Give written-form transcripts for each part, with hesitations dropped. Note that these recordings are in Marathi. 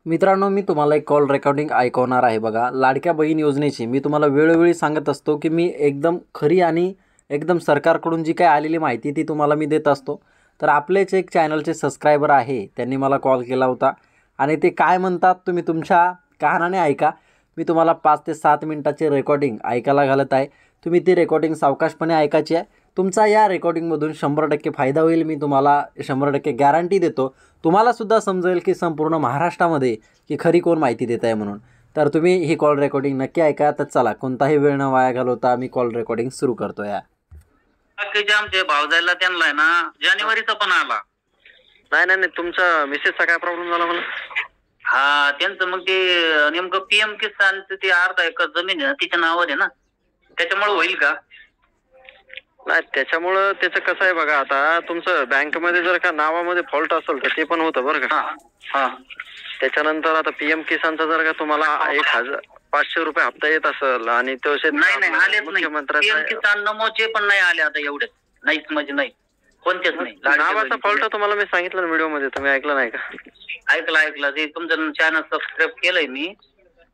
मित्रांनो, मी तुम्हाला एक कॉल रेकॉर्डिंग ऐकवणार आहे बघा. लाडक्या बहीण योजनेची मी तुम्हाला वेळोवेळी सांगत असतो की मी एकदम खरी आणि एकदम सरकारकडून जी काही आलेली माहिती ती तुम्हाला मी देत असतो. तर आपलेच एक चॅनलचे सबस्क्रायबर आहे, त्यांनी मला कॉल केला होता आणि ते काय म्हणतात तुम्ही तुमच्या कानाने ऐका. मी तुम्हाला 5 ते 7 मिनिटाचे रेकॉर्डिंग ऐकायला घालत आहे. तुम्ही ती रेकॉर्डिंग सावकाशपणे ऐकायची आहे. तुमचा या रेकॉर्डिंगमधून 100% फायदा होईल. मी तुम्हाला 100% गॅरंटी देतो. तुम्हालासुद्धा समजेल की संपूर्ण महाराष्ट्रामध्ये की खरी कोण माहिती देत आहे म्हणून. तर तुम्ही ही कॉल रेकॉर्डिंग नक्की ऐका. तर चला, कोणताही वेळ न वाया घालवता मी कॉल रेकॉर्डिंग सुरू करतो. बाकीचे आमचे भावजायला त्यांना आहे ना जानेवारीचा पण आला. नाही तुमचा मिसेसचा काय प्रॉब्लेम झाला मला? हा, त्यांचं मग ते नेमकं पीएम किसानचं ते अर्धा एकर जमीन आहे ना तिच्या नावावर आहे ना, त्याच्यामुळे होईल का? नाही, त्याच्यामुळं त्याचं कसं आहे बघा, आता तुमचं बँकेमध्ये जर का नावामध्ये फॉल्ट असेल तर ते पण होतं बरं का. हा, त्याच्यानंतर आता पीएम किसानचा जर का तुम्हाला 1500 रुपये हप्ता येत असेल आणि तो नाही आलेच नाही. मुख्यमंत्र्याचा पीएम किसान नमोचे पण नाही आले आता एवढे. नाहीच म्हणजे नाही, कोणतेच नाही. नावाचा फॉल्ट तुम्हाला मी सांगितलं ना व्हिडिओ मध्ये, तुम्ही ऐकलं नाही का? ऐकलं ते तुमचं चॅनल सबस्क्राईब केलंय मी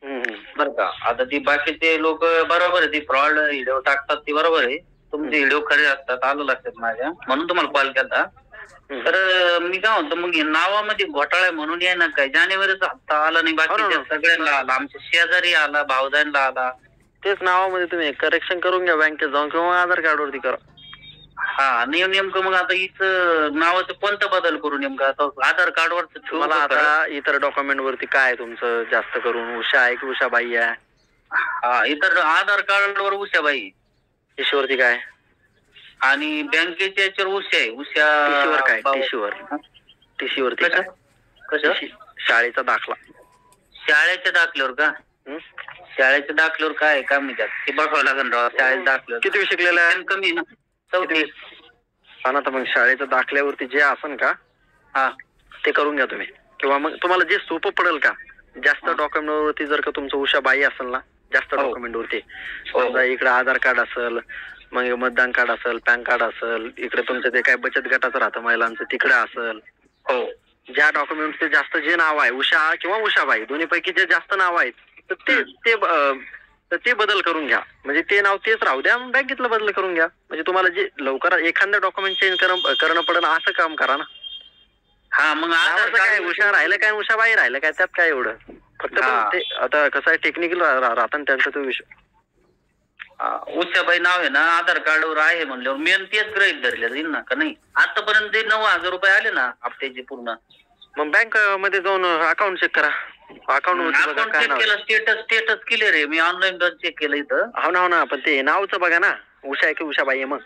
बरं का. आता ती बाकीचे लोक बरोबर आहे, ती फ्रॉड व्हिडिओ टाकतात ती बरोबर आहे. तुमचे व्हिडिओ खरे असतात, आलं लक्षात माझ्या, म्हणून तुम्हाला कॉल केला. तर मी काय म्हणतो, मग नावामध्ये घोटाळा म्हणून आहे ना काय, जानेवारीचा हप्ता आला नाही, बाकीच्या सगळ्यांना आला, आमच्या शेजारी आला, भावजांना आला. तेच नावामध्ये तुम्ही करेक्शन करून घ्या बँकेत जाऊन किंवा आधार कार्ड वरती करा. हा, नेमकं मग आता हिचं नावाचं कोणता बदल करू नेमकं? आता आधार कार्ड वरच मला आता इतर डॉक्युमेंट वरती काय तुमचं जास्त करून उषा आहे की उषाबाई आहे? हा, इतर आधार कार्ड वर उषाबाई, टीशीवरती काय? आणि बँकेच्या याच्यावर उषा आहे. टीशीवर काय? उषा टीशीवरती काय? कसं? शाळेचा दाखला. शाळेच्या दाखल्यावर का? शाळेच्या दाखल्यावर काय काम मी त्यात ते बघावं लागेल राव. शाळेच्या दाखल्यावर किती शिकलेला आहे? कमी ना, 34. हा ना, तर मग शाळेच्या दाखल्यावरती जे असन का हा ते करून घ्या तुम्ही. किंवा मग तुम्हाला जे सोपं पडेल का, जास्त डॉक्युमेंट वरती जर का तुमचं उषाबाई असेल ना, जास्त डॉक्युमेंट वरती समजा इकडे आधार कार्ड असेल, मग मतदान कार्ड असेल, पॅन कार्ड असेल, इकडे तुमचं ते काय बचत गटाचं राहतं महिलांचं तिकडे असेल, ज्या डॉक्युमेंट ते जास्त जे नाव आहे उषा किंवा उषाबाई दोन्हीपैकी जे जास्त नाव आहेत तर ते बदल करून घ्या. म्हणजे ते नाव तेच राहू द्या, बँकेतलं बदल करून घ्या. म्हणजे तुम्हाला जे लवकर एखादं डॉक्युमेंट चेंज करणं पडेल असं काम करा ना. हा, मग आधार काय उषा राहिलं काय उषाबाई राहिलं काय, त्यात काय एवढं फक्त ते आता कसं आहे टेक्निकल राहतं त्यांचा तो विषय. उषाबाई नाव आहे ना आधार कार्डवर आहे म्हणल्यावर मेन तेच गृहीत धरले जाईल ना, का नाही? आतापर्यंत 9,000 रुपये आले ना हप्त्याचे पूर्ण. मग बँक मध्ये जाऊन अकाउंट चेक करा. अकाउंट चेक केलं, स्टेटस क्लिअर आहे. मी ऑनलाईन चेक केलं इथं. हो ना, पण ते नावचं बघा ना, उषा आहे की उषाबाई आहे. मग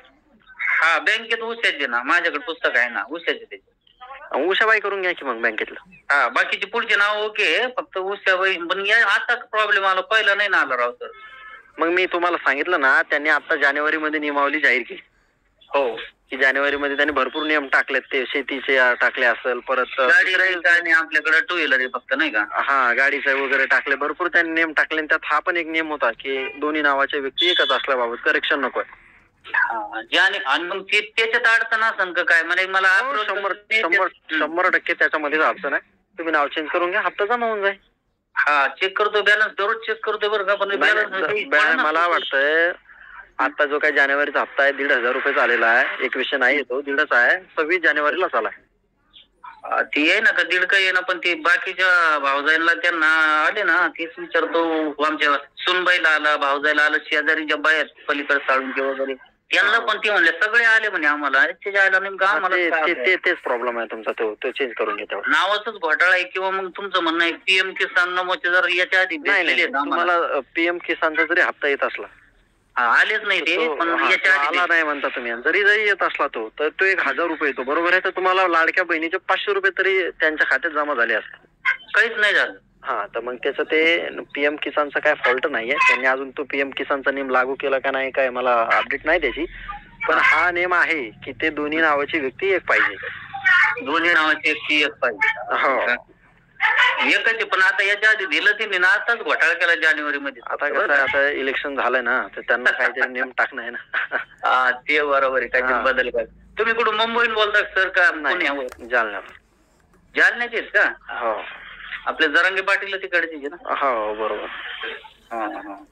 हा, बँकेत उषाचे ना, माझ्याकडे पुस्तक आहे ना उषाचे. त्याचे उषाबाई करून घ्या की मग बँकेतलं. हा, बाकीचे पुढचे नाव ओके, फक्त उषाबाई. पण आता प्रॉब्लेम आला, पहिला नाही ना आला राव सर. मग मी तुम्हाला सांगितलं ना, त्यांनी आता जानेवारी मध्ये नियमावली जाहीर केली. हो, की जानेवारी मध्ये त्यांनी भरपूर नियम टाकलेत. ते शेतीचे टाकले असेल, परत गाडी आणि आपल्याकडे 2 व्हीलर आहे फक्त, नाही का? हा, गाडीचे वगैरे टाकले, भरपूर त्यांनी नियम टाकले. त्यात हा पण एक नियम होता की दोन्ही नावाचे व्यक्ती एकच असल्याबाबत करेक्शन नकोय. आणि मग त्याच्यात अडचण असेल का काय? म्हणजे मला 100% त्याच्यामध्ये अडचण आहे. तुम्ही नाव चेंज करून घ्या, हप्ता जमा होऊन जाईल. हा, चेक करतो, बॅलन्स दररोज चेक करतो बरं का. पण मला वाटतंय आता जो काही जानेवारीचा हप्ता आहे 1,500 रुपये आलेला आहे. 21 नाही येतो, 1,500 आहे. 26 जानेवारीलाच आलाय. ती आहे ना का 1,500 आहे ना, पण ते बाकीच्या भावजाईला त्यांना आले ना, तेच विचारतो. आमच्या सुनबाईला आला, भावजाईला आलं, शेजारीच्या बाया पलीकडे साळूंचे वगैरे त्यांना पण ते म्हणले सगळे आले म्हणे आम्हाला. नेमकं आम्हाला तेच प्रॉब्लेम आहे तुमचा, तो चेंज करून घेतो. नावाचाच घोटाळा आहे किंवा मग तुमचं म्हणणं आहे पीएम किसान नमोचे जर याच्या आधी तुम्हाला पीएम किसानचा जरी हप्ता येत असला, आलेच नाही ते, पण याच्या आधी आला नाही म्हणता तुम्ही, जरी येत असला तो 1,000 रुपये येतो, बरोबर आहे. तर तुम्हाला लाडक्या बहिणीचे 500 रुपये तरी त्यांच्या खात्यात जमा झाले असतात. काहीच नाही झालं. हा, तर मग त्याचं ते पीएम किसानचा काय फॉल्ट नाहीये. त्यांनी अजून तो पीएम किसानचा नियम लागू केला का नाही काय मला अपडेट नाही त्याची, पण हा नियम आहे की ते दोन्ही नावाची व्यक्ती एक पाहिजे. दोन्ही नावाची व्यक्ती एक पाहिजे. हो, एकच. पण आता याच्या आधी दिलं ते ना, आताच घोटाळा केला जानेवारी मध्ये. आता कसं आहे, आता इलेक्शन झालंय ना, तर त्यांना काहीतरी नियम टाकणं आहे ना. हा, ते बरोबर आहे. काहीतरी बदल कर. तुम्ही कुठून मुंबईहून बोलता सर का? जालना. जालन्याचे का? हो. आपले जरांगे पाटील तिकडचे आहे ना? हो बरोबर. हा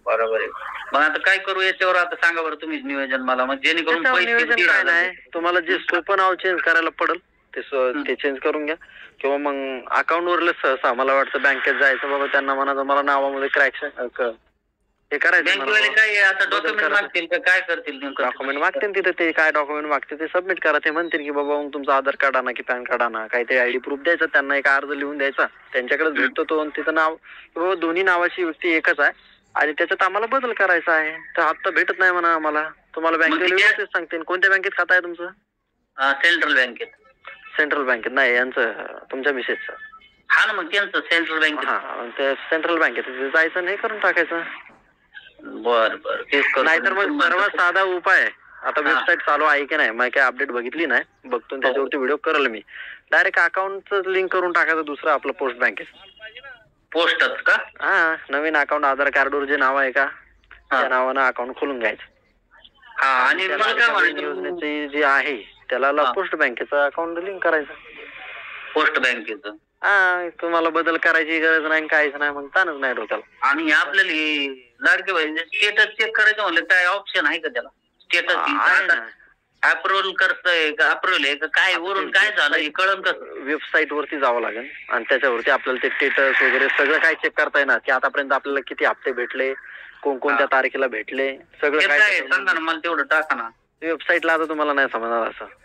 बरोबर आहे. मग आता काय करू याच्यावर, आता सांगा बरं तुम्ही नियोजन मला, मग जेणेकरून नियोजन काय नाही, तुम्हाला जे सोपं नाव चेंज करायला पडेल ते चेंज करून घ्या, किंवा मग अकाउंट वरले सहसा मला वाटतं बँकेत जायचं बाबा, त्यांना म्हणायचं मला नावामध्ये क्रॅक्शन हे करायचं. बँकेवाले काय आता डॉक्युमेंट मागतील का काय करतील नेमकं? डॉक्युमेंट मागतील तिथे, ते काय डॉक्युमेंट मागतील ते सबमिट करा. ते म्हणतील की बाबा मग तुमचं आधार कार्ड आणा की पॅन कार्ड आणा, काहीतरी आयडी प्रूफ द्यायचं त्यांना, एक अर्ज लिहून द्यायचा, त्यांच्याकडे भेटतो तो, आणि तिथं नाव बाबा दोन्ही नावाची व्यक्ती एकच आहे आणि त्याच्यात आम्हाला बदल करायचा आहे, तर हप्ता भेटत नाही म्हणा आम्हाला. तुम्हाला बँकेला व्यवस्थित सांगतील. कोणत्या बँकेत खाता आहे तुमचं? सेंट्रल बँकेत. सेंट्रल बँकेत नाही, यांचं तुमच्या मिसेसचं. हा ना, मग त्यांचं सेंट्रल बँकेत. हा, ते सेंट्रल बँकेत जायचं नाही करून टाकायचं. बर तेच कर. नाहीतर मग सर्वात साधा उपाय आहे, आता वेबसाईट चालू आहे की नाही, मग काय अपडेट बघितली नाही, बघतो त्याच्यावरती व्हिडिओ करेल मी. डायरेक्ट अकाउंटचं लिंक करून टाकायचं दुसरं आपलं पोस्ट बँकेत. पोस्टच का? हा, नवीन अकाउंट आधार कार्डवर जे नाव आहे का त्या नावानं अकाउंट खोलून घ्यायचं. हा, आणि योजनेची जी आहे त्याला पोस्ट बँकेचं अकाउंट लिंक करायचं. पोस्ट बँकेचं. हा, तुम्हाला बदल करायची गरज नाही, काहीच नाही, मग ताणच नाही डोक्याला. आणि आपल्याला लाडके बहिणीचे स्टेटस चेक करायचं म्हणलं काय ऑप्शन आहे का त्याला? स्टेटस अप्रुव्हल करतोय का, अप्रुव्हल आहे का काय, वरून काय झालं हे कळलं कसं? वेबसाईट वरती जावं लागेल आणि त्याच्यावरती आपल्याला ते स्टेटस वगैरे सगळं काय चेक करता येणार, की आतापर्यंत आपल्याला किती हप्ते भेटले, कोणत्या तारखेला भेटले, सगळं काय सांगा ना मला, तेवढं टाका ना. वेबसाईटला आता तुम्हाला नाही समजणार असं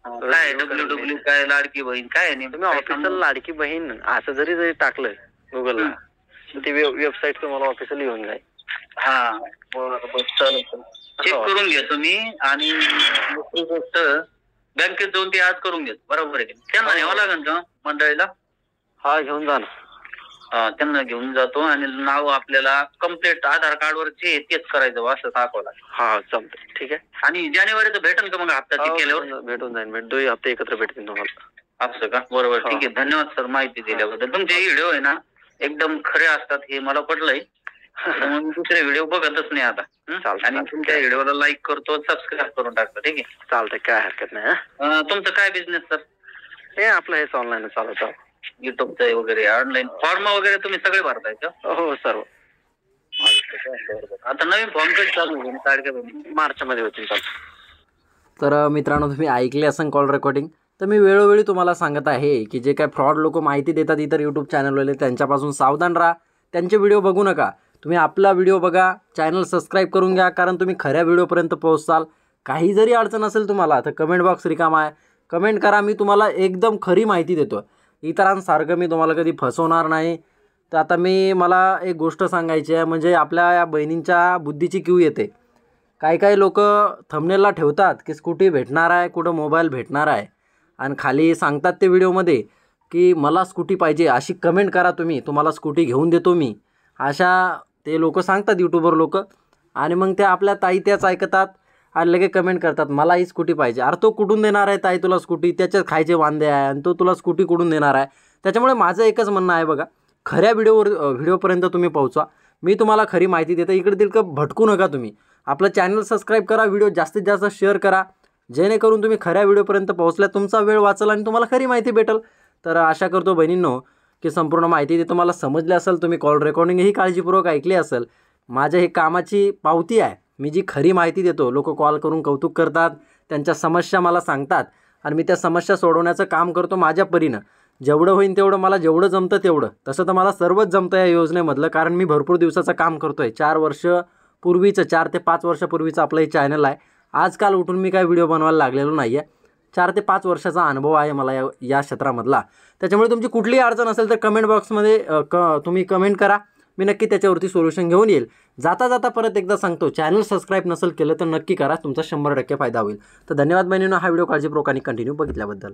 काय डब्ल्यू काय लाडकी बहीण काय नाही. तुम्ही ऑफिशियल लाडकी बहीण असं जरी टाकलं गुगलला, ती वेबसाईट तुम्हाला ऑफिशियल येऊन जाईल. हा बरोबर, चालेल. चेक करून घ्या तुम्ही. आणि दुसरी गोष्ट, बँकेत जाऊन ते आज करून घेत, बरोबर आहे. त्यांना न्यावं लागेल का मंडळीला? हा, घेऊन जा ना. त्यांना घेऊन जातो आणि नाव आपल्याला कम्प्लीट आधार कार्डवर जे तेच करायचं असं दाखवलं. हा चालतंय, ठीक आहे. आणि जानेवारीचं भेटेल का मग हप्ता केल्यावर? भेटून जाईल, दोन्ही हप्ते एकत्र भेटतील तुम्हाला. असं का? बरोबर, ठीक आहे. धन्यवाद सर माहिती दिल्याबद्दल. तुमचे व्हिडिओ आहे ना एकदम खरे असतात, हे मला पटलंय. दुसरे व्हिडिओ बघतच नाही आता. आणि तुमच्या व्हिडिओला लाईक करतो, सबस्क्राईब करून टाकतो. ठीक आहे, चालतंय, काय हरकत नाही. तुमचं काय बिझनेस सर? हे आपलं हेच ऑनलाईन चालवतं, युट्यूबचं वगैरे, ऑनलाईन फॉर्म वगैरे तुम्ही सगळे भरताय का? हो सर्व. आता नवीन फॉर्म कधी चालू होईल? लाडक्या बहिणी मार्च मध्ये होतील. तर मित्रांनो, तुम्ही ऐकले असेल कॉल रेकॉर्डिंग. तर मी वेळोवेळी तुम्हाला सांगत आहे की जे काय फ्रॉड लोक माहिती देतात इतर यूट्यूब चॅनलवाले, त्यांच्यापासून सावधान राहा. त्यांचे व्हिडिओ बघू नका. तुम्ही आपला व्हिडिओ बघा, चॅनल सबस्क्राईब करून घ्या, कारण तुम्ही खऱ्या व्हिडिओपर्यंत पोहोचाल. काही जरी अडचण असेल तुम्हाला तर कमेंट बॉक्स रिकामा आहे, कमेंट करा. मी तुम्हाला एकदम खरी माहिती देतो. इतरांसारखं मी तुम्हाला कधी फसवणार नाही. तर आता मला एक गोष्ट सांगायची आहे, म्हणजे आपल्या या बहिणींच्या बुद्धीची कीव येते. काही लोक थंबनेलला ठेवतात की स्कूटी भेटणार आहे, कुठं मोबाईल भेटणार आहे, आणि खाली सांगतात ते व्हिडिओमध्ये की मला स्कूटी पाहिजे, अशी कमेंट करा तुम्ही, तुम्हाला स्कूटी घेऊन देतो मी. अशा ते लोक सांगतात, यूट्यूबर लोक. आणि मग ते आपल्या ताई त्याच ऐकतात आणि लगेच कमेंट करतात मला ही स्कूटी पाहिजे. अरे तो कुठून देणार आहे ताई तुला स्कूटी? त्याच्यात खायचे वांदे आहे आणि तो तुला स्कूटी कुठून देणार आहे? त्याच्यामुळे माझं एकच म्हणणं आहे बघा, खऱ्या व्हिडिओपर्यंत तुम्ही पोहोचा. मी तुम्हाला खरी माहिती देतो. इकडे तिकडे भटकू नका तुम्ही. आपलं चॅनल सबस्क्राईब करा, व्हिडिओ जास्तीत जास्त शेअर करा, जेणेकरून तुम्ही खऱ्या व्हिडिओपर्यंत पोहोचल्या, तुमचा वेळ वाचेल आणि तुम्हाला खरी माहिती भेटेल. तर आशा करतो बहिणींनो की संपूर्ण माहिती ते तुम्हाला समजली असेल. तुम्ही कॉल रेकॉर्डिंगही काळजीपूर्वक ऐकली असेल. माझ्या हे कामाची पावती आहे. मी जी खरी माहिती देतो, लोक कॉल करून कौतुक करतात, त्यांच्या समस्या मला सांगतात आणि मी त्या समस्या सोडवण्याचं काम करतो माझ्या परीनं. जेवढं होईल तेवढं, मला जेवढं जमतं तेवढं. तसं तर मला सर्वच जमतं या योजनेमधलं, कारण मी भरपूर दिवसाचं काम करतो आहे. 4 वर्षापूर्वीचं, 4 ते 5 वर्षापूर्वीचं आपलं हे चॅनल आहे. आजकाल उठून मी काय व्हिडिओ बनवायला लागलेलो नाही आहे. 4 ते 5 वर्षाचा अनुभव आहे मला या क्षेत्रामधला. त्याच्यामुळे तुमची कुठलीही अडचण असेल तर कमेंट बॉक्समध्ये तुम्ही कमेंट करा. मी नक्की त्याच्यावरती सोल्युशन घेऊन येईल. जाता परत एकदा सांगतो, चॅनल सबस्क्राईब नसेल केलं तर नक्की करा, तुमचा 100% फायदा होईल. तर धन्यवाद बहिणींनो, हा व्हिडिओ काळजीपूर्वक आणि कंटिन्यू बघितल्याबद्दल.